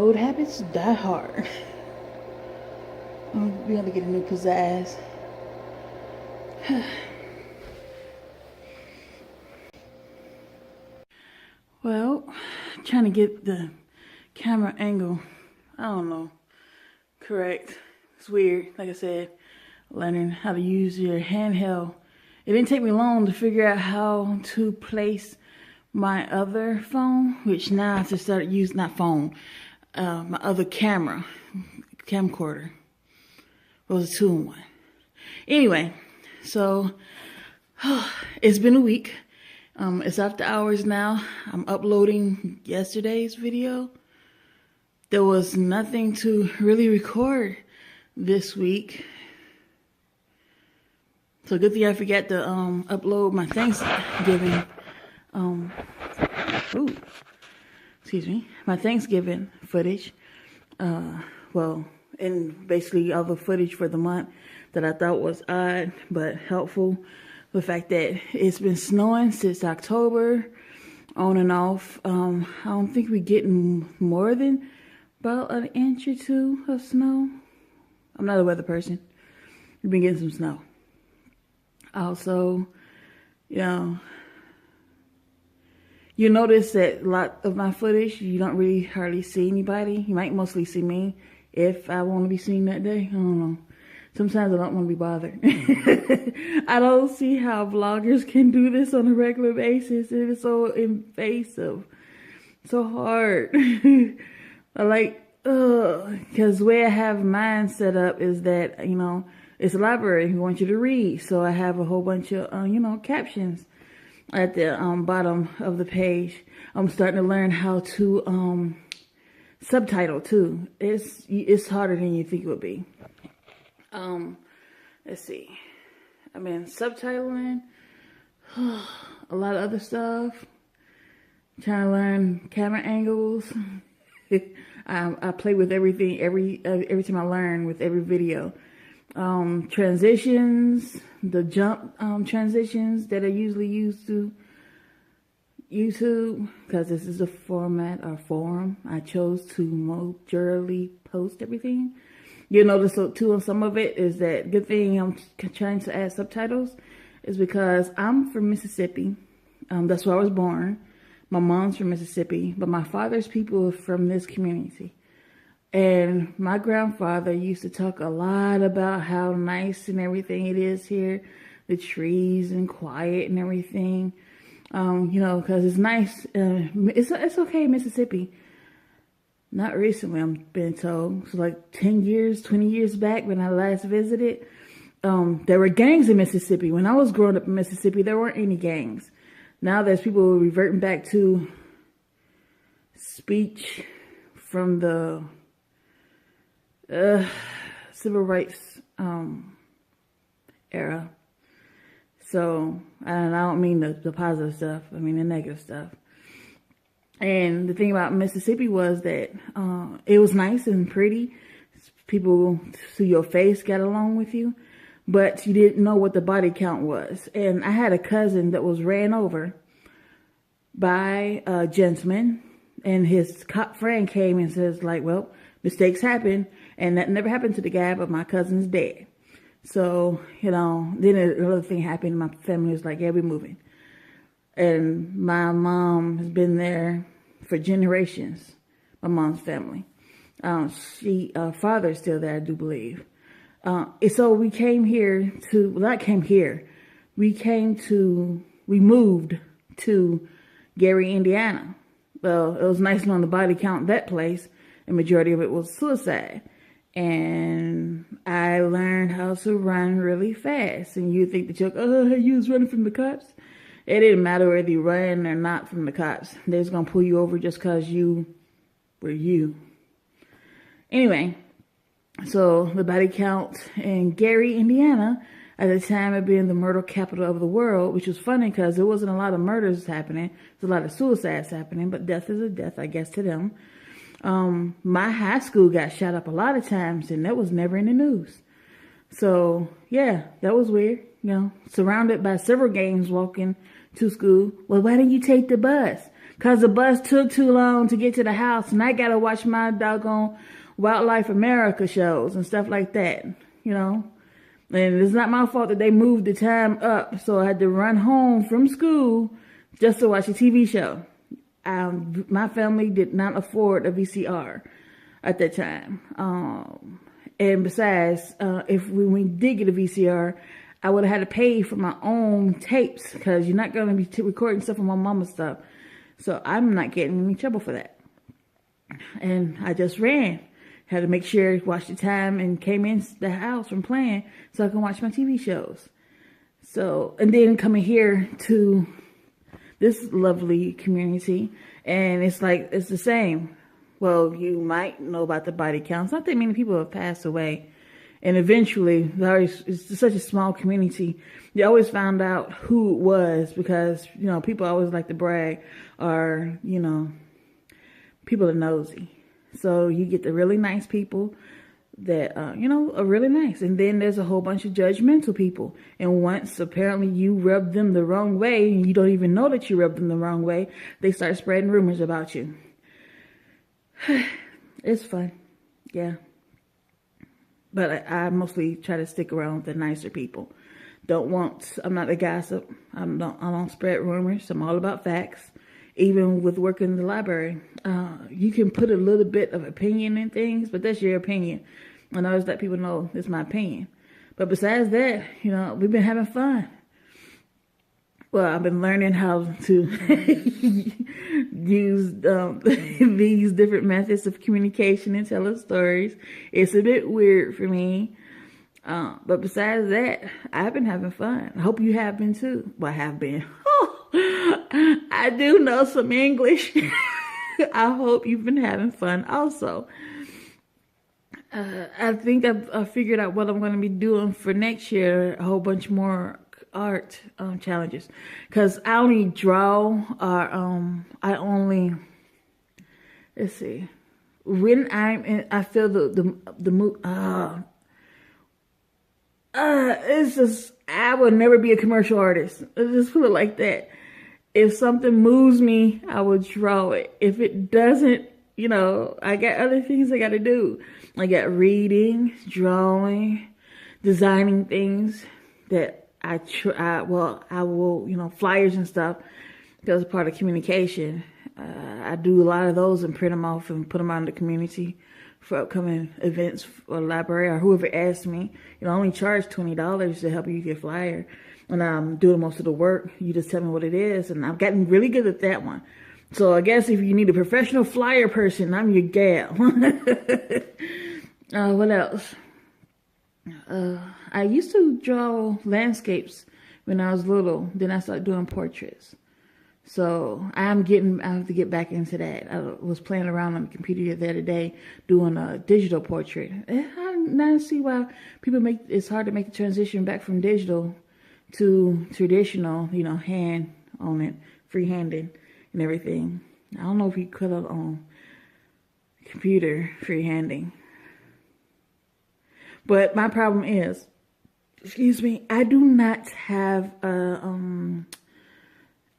Old habits die hard. I'm gonna get a new pizzazz. Well, trying to get the camera angle, I don't know, correct. It's weird. Like I said, learning how to use your handheld. It didn't take me long to figure out how to place my other phone, which now I have to start using, not phone, my other camcorder. It was a 2-in-1. Anyway, so it's been a week. It's after hours now. I'm uploading yesterday's video. There was nothing to really record this week. So good thing I forgot to upload my Thanksgiving my Thanksgiving footage. Well, and basically all the footage for the month that I thought was odd but helpful. The fact that it's been snowing since October, on and off. I don't think we're getting more than about an inch or 2 of snow. I'm not a weather person. We've been getting some snow. Also, you notice that a lot of my footage, you don't really hardly see anybody. You might mostly see me if I want to be seen that day. I don't know. Sometimes I don't want to be bothered. I don't see how vloggers can do this on a regular basis. It is so invasive, so hard. Because the way I have mine set up is that, it's a library. We want you to read. So I have a whole bunch of, captions at the bottom of the page. I'm starting to learn how to subtitle too. It's harder than you think it would be. Let's see. I've been subtitling a lot of other stuff. Trying to learn camera angles. I play with everything every time I learn with every video. Transitions, the jump transitions that are usually used to YouTube, because this is a format or forum I chose to majorly post everything. You'll notice too on some of it is that good thing I'm trying to add subtitles is because I'm from Mississippi. That's where I was born. My mom's from Mississippi, but my father's people are from this community. And my grandfather used to talk a lot about how nice and everything it is here, the trees and quiet and everything. Because it's nice. It's okay in Mississippi. Not recently, I'm being told. So like 10 years, 20 years back when I last visited, there were gangs in Mississippi. When I was growing up in Mississippi, there weren't any gangs. Now there's people reverting back to speech from the civil rights era. So, and I don't mean the positive stuff. I mean the negative stuff. And the thing about Mississippi was that it was nice and pretty. People see your face, got along with you. But you didn't know what the body count was. And I had a cousin that was ran over by a gentleman. And his cop friend came and says, well, mistakes happen. And that never happened to the guy, but my cousin's dead. So, then another thing happened. My family was like, yeah, we're moving. And my mom has been there for generations, my mom's family. Father's still there, I do believe. So we came here we moved to Gary, Indiana. Well, it was nice knowing the body count that place, and majority of it was suicide. And I learned how to run really fast. And you think that you was running from the cops? It didn't matter whether you ran or not from the cops. They was going to pull you over just because you were you. Anyway, so the body count in Gary, Indiana, at the time of being the murder capital of the world, which was funny because there wasn't a lot of murders happening. There's a lot of suicides happening, but death is a death, I guess, to them. My high school got shot up a lot of times, and that was never in the news. So, yeah, that was weird. Surrounded by several gangs walking to school. Well, why didn't you take the bus? because the bus took too long to get to the house, and I gotta watch my doggone Wildlife America shows and stuff like that, you know. And it's not my fault that they moved the time up, so I had to run home from school just to watch a TV show. My family did not afford a VCR at that time. And besides, if we did get a VCR, I would have had to pay for my own tapes, because you're not going to be recording stuff on my mama's stuff. So I'm not getting in any trouble for that. And I just ran. Had to make sure, watch the time, and came in the house from playing so I can watch my TV shows. So, and then coming here to this lovely community, and it's like, it's the same. Well, you might know about the body counts. Not that many people have passed away. And eventually, it's such a small community, you always found out who it was, because, you know, people always like to brag, or, you know, people are nosy. So you get the really nice people that, you know, are really nice. And then there's a whole bunch of judgmental people. And once apparently you rub them the wrong way, and you don't even know that you rubbed them the wrong way, they start spreading rumors about you. It's fun. Yeah. But I mostly try to stick around with the nicer people. I'm not a gossip. I don't spread rumors. I'm all about facts. Even with working in the library, you can put a little bit of opinion in things, but that's your opinion. And I always let people know it's my opinion. But besides that, you know, we've been having fun. Well, I've been learning how to use these different methods of communication and telling stories. It's a bit weird for me. But besides that, I've been having fun. I hope you have been too. Well, I have been. I do know some English. I hope you've been having fun also. I think I've figured out what I'm going to be doing for next year. A whole bunch more art challenges. Because I only draw, or let's see. When I feel the mood, it's just, I will never be a commercial artist. Let's just put it like that. If something moves me, I will draw it. If it doesn't, you know, I got other things I got to do. I got reading, drawing, designing things that I will, you know, flyers and stuff. That's part of communication. I do a lot of those and print them off and put them out in the community for upcoming events for the library or whoever asks me. You know, I only charge $20 to help you get a flyer. And I'm doing most of the work. You just tell me what it is. And I've gotten really good at that one. So I guess if you need a professional flyer person, I'm your gal. What else? I used to draw landscapes when I was little. Then I started doing portraits. So I have to get back into that. I was playing around on the computer the other day doing a digital portrait. I now see why it's hard to make the transition back from digital to traditional, you know, hand on it, freehanding and everything. I don't know if you could have on computer freehanding. But my problem is, I do not have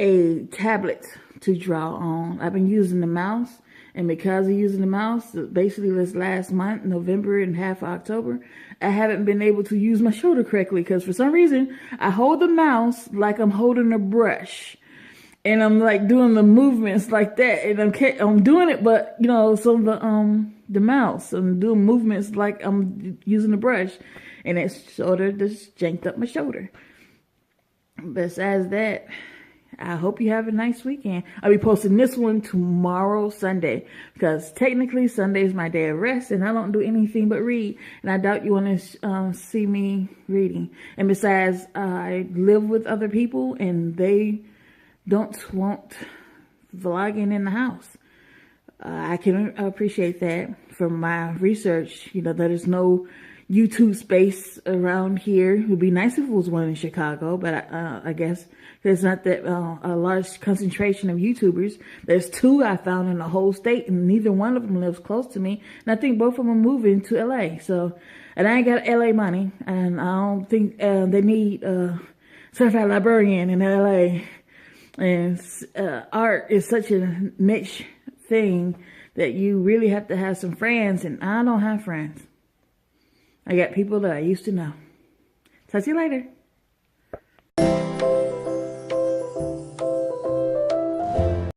a tablet to draw on. I've been using the mouse, and because of using the mouse, basically this last month, November and half of October, I haven't been able to use my shoulder correctly because for some reason I hold the mouse like I'm holding a brush, and I'm like doing the movements like that, and I'm doing it, but you know, so the mouse, I'm doing movements like I'm using a brush, and it sort of just janked up my shoulder. Besides that, I hope you have a nice weekend. I'll be posting this one tomorrow, Sunday, because technically Sunday is my day of rest, and I don't do anything but read, and I doubt you want to see me reading. And besides, I live with other people, and they don't want vlogging in the house. I can appreciate that from my research. You know, there is no YouTube space around here. It would be nice if it was one in Chicago, but I guess there's not that a large concentration of YouTubers. There's 2 I found in the whole state, and neither one of them lives close to me. And I think both of them are moving to LA. So, and I ain't got LA money, and I don't think they need a certified librarian in LA. And art is such a niche thing that you really have to have some friends, and I don't have friends. I got people that I used to know. Talk to you later.